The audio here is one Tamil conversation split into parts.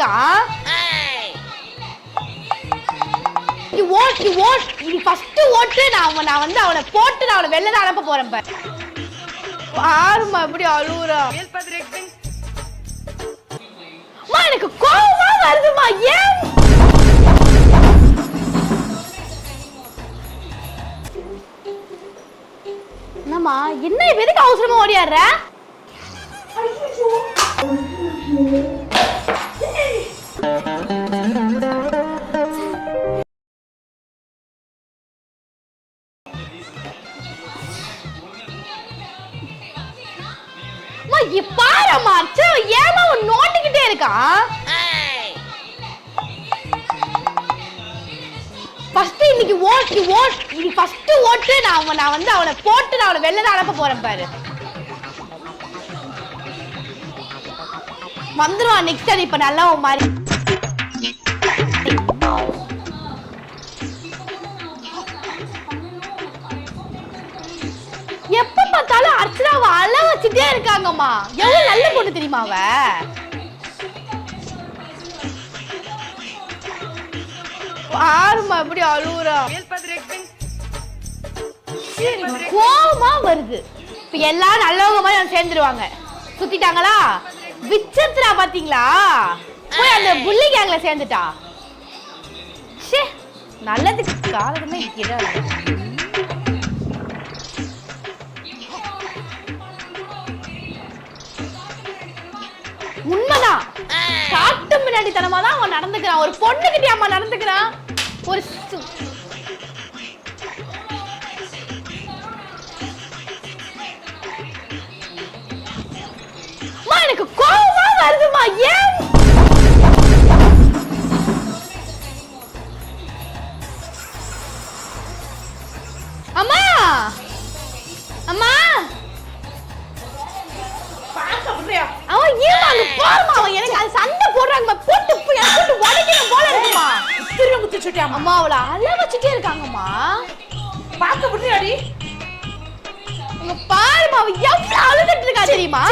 இருக்கான். நீ ஓட் நீ ஃபர்ஸ்ட் ஓட்டு. நான் வந்து அவனை போட்டு நான் அவனை வெளில அனுப்ப போறேன். பாருமா எப்படி அழுவுறா. எனக்கு கோவமா வருதுமா. ஏன் என்னம்மா என்ன எதுக்கு அவசரமா ஓடியாடுற? பாருமா ஏமா நோண்டிக்கிட்டே இருக்கா. ஃபர்ஸ்ட் இன்னைக்கு நீ ஃபர்ஸ்ட் ஓட்டு. நான் வந்து அவனை போட்டு நான் அவனை வெளில அனுப்ப போறேன் பாரு. வந்துருவான் நெக்ஸ்ட் டைம். இப்ப நல்லா மாதிரி எப்ப பார்த்தாலும் அர்ச்சனாவை அழ வச்சுட்டே இருக்காங்கம்மா. எவ்வளவு நல்ல பொண்ணு தெரியுமா அவ. பாருமா எப்படி அழுவுறா. கோவமா வருது. இப்ப எல்லாரும் நல்லவங்க மாதிரி சேர்ந்துருவாங்க. சுத்திட்டாங்களா? விசித்ரா பாத்தீங்களா? போய் அந்த புள்ளி கேங்ல சேர்ந்துட்டா. நல்லதுக்கு காரணமே உண்மைதான். காட்டு முன்னாடி தனமா தான் அவன் நடந்துக்கிறான். ஒரு பொண்ணுகிட்ட அம்மா நடந்துக்கிறான். ஒரு எனக்கு கோவமா வருதுமா. ஏன் அம்மா அம்மா அவன் ஏமாங்க போறமா. அவன் எனக்கு அது சண்டை போடுறாங்க. போட்டு போட்டு உடைக்கணும் போல இருக்குமா. திரும்ப குத்திச்சுட்டே அம்மா அவளை அழ வச்சுட்டே இருக்காங்கம்மா. பார்க்க முடியாடி. உங்க பாருமா அவ எவ்வளவு அழுதுட்டு இருக்கா தெரியுமா.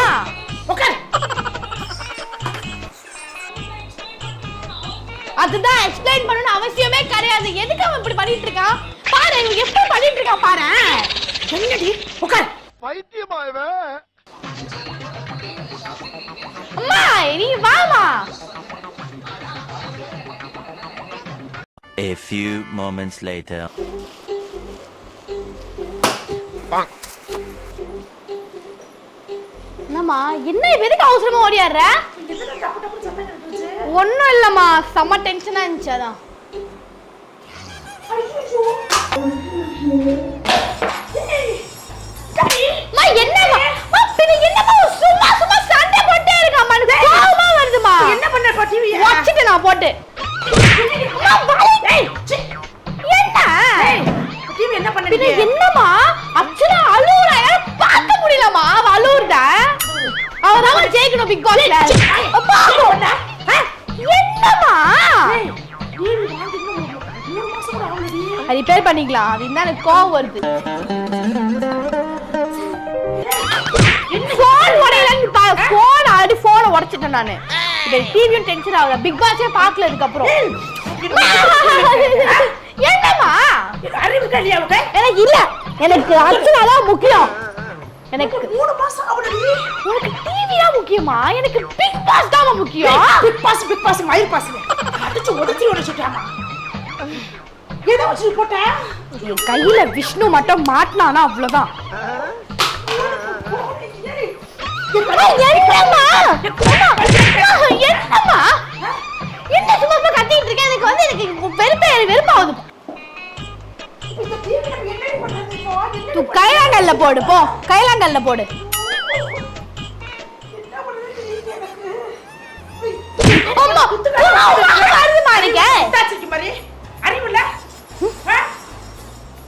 அதுதான் எக்ஸ்பிளைன் பண்ணனும் அவசியமே கிடையாது. எதுக்கு அவன் இப்படி பண்ணிட்டு இருக்கான் பாரு. இவன் எப்படி பண்ணிட்டு இருக்கான் பாரு. என்னடி உட்கார். பைத்தியமா இவன். அம்மா நீ வாமா. A few moments later. என்னம்மா என்ன எதுக்கு அவசரமா ஓடியாடுற? ஒன்னும் இல்லம்மா செம்ம டென்ஷனா இருந்துச்சு. அதான் என்னம்மா சும்மா சும்மா சண்டை போட்டே இருக்காம்மா. கோவமா வருதுமா. என்ன பண்ற டிவி வச்சிட்டு நான் போட்டு என்ன பண்ணீங்க? என்னம்மா அர்ச்சனா அழுவுறா. பார்க்க முடியலம்மா அவ அழுவுறா. அவதான் ஜெயிக்கணும் பிக் பாஸ்ல. என்னம்மா ரிப்பேர் பண்ணிக்கலாம். அது என்ன எனக்கு கோவம் வருது. போன் உடைச்சிட்டேன் நானு. டிவியும் டென்ஷன் ஆகுது. பிக் பாஸே பார்க்கல அதுக்கப்புறம். என்னம்மா அறிவு கல்யாணம் எனக்கு இல்ல. எனக்கு அர்ச்சனா தான் முக்கியம். எனக்கு 3 மாசம் உனக்கு டிவி தான் முக்கியமா? எனக்கு பிக் பாஸ் தான் முக்கியம். பிக் பாஸ் மயிர் பாஸ் அடிச்சு உடைச்சி உடைச்சிட்டாமா. ஏதோ வச்சு போட்ட என் கையில விஷ்ணு மட்டும் மாட்டனானா அவ்வளவுதான். என்னம்மா என்ன சும்மா கத்திட்டு இருக்கேன். எனக்கு வந்து எனக்கு வெறுப்பாகுது. தூ கைலாங்கல்ல போடு. போ கைலாங்கல்ல போடு. அம்மா வருது மாரிக்க தாச்சிக்கு மாதிரி அறிவுல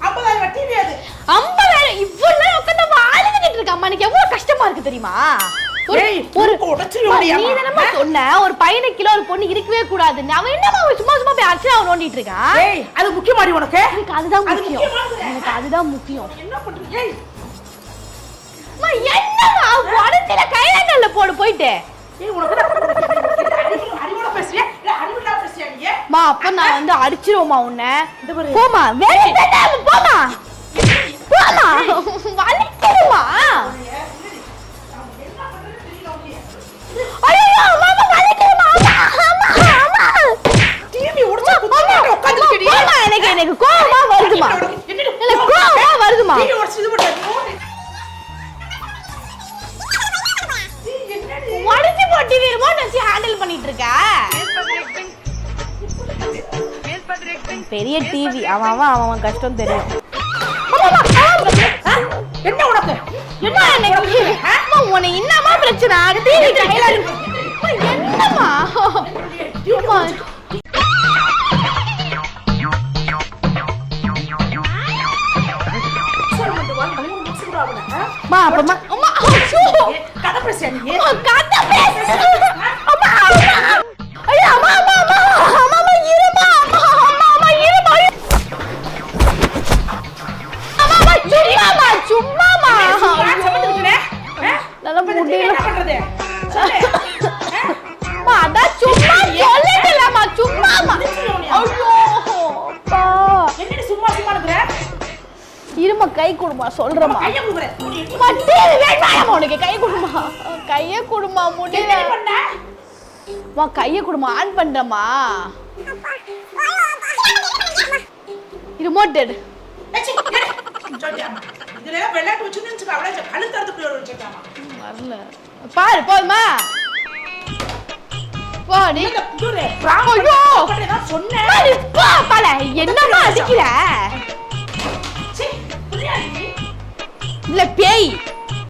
50000 டிவி அது 50000 இவ்வளவு உட்கார்ந்து வாழுகிட்டு இருக்க. அம்மா எனக்கு எவ்வளவு கஷ்டமா இருக்கு தெரியுமா. ஒரு உடைச்சிரோடியா நீ என்னமா சொன்ன. ஒரு பையனை கிலோ ஒரு பொண்ணு இருக்கவே கூடாது. அவன் என்னமா சும்மா சும்மா போய் அர்ச்சனா நோண்டிட்டு இருக்கான். ஏய் அது முக்கியமாடி உனக்கு. எனக்கு அதுதான் முக்கியம். எனக்கு அதுதான் முக்கியம். என்ன பண்றீங்க? அம்மா என்னமா உடைச்சில கைலாங்கல்ல போடு போய்ட்டு. ஏய் உனக்கு அறிவுல பேசுறியா? மா அப்ப நான் வந்து அடிச்சிருவோமா உன்னை போமா வேண்டாம் போமா போமா வலிக்குமா ஐயோ மாமா வலிக்குமா அம்மா டிவி உடைச்சு குத்திட்டு உட்கார்ந்திருக்கடி மாமா எனக்கு கோவமா வருதுமா எனக்கு கோவமா வருதுமா டிவி உடைச்சு இது பண்ணு உடைச்சு போட்டு ரிமோட் வச்சு ஹேண்டில் பண்ணிட்டு இருக்க பெரிய டிவி அவன் கஷ்டம் தெரியும் என்ன உனக்கு என்ன எனக்கு உன்னை என்னமா பிரச்சனை டிவி கையில என்னமா மா அப்பமா அம்மா கதை பேசு நீ கதை பேசு அம்மா ஐயா அம்மா இருமா அம்மா இருமா அம்மா சும்மாமா சமத்துக்குனே நல்லா முடியல பண்றது அம்மா அத சும்மா சொல்லிட்டலமா சும்மாமா ஐயோ அப்பா என்னடி சும்மா இருக்கற இருமா கை கொடுமா சொல்றமா கைய குடுறே மட்டே வேண்டாமா உனக்கு கை கொடுமா கைய கொடுமா முடியல என்ன பண்ண வா கைய கொடுமா ஆன் பண்றமா ரிமோட் டெட் இதுல வெள்ளட் வச்சு நின்னு அவளே கழுத்து அறுத்து வச்சிட்டாமா வரல பாரு போதுமா போடி குடுறே ஐயோ நான் சொன்னேன் பா பால என்னமா அடிக்கிற இல்ல பேய்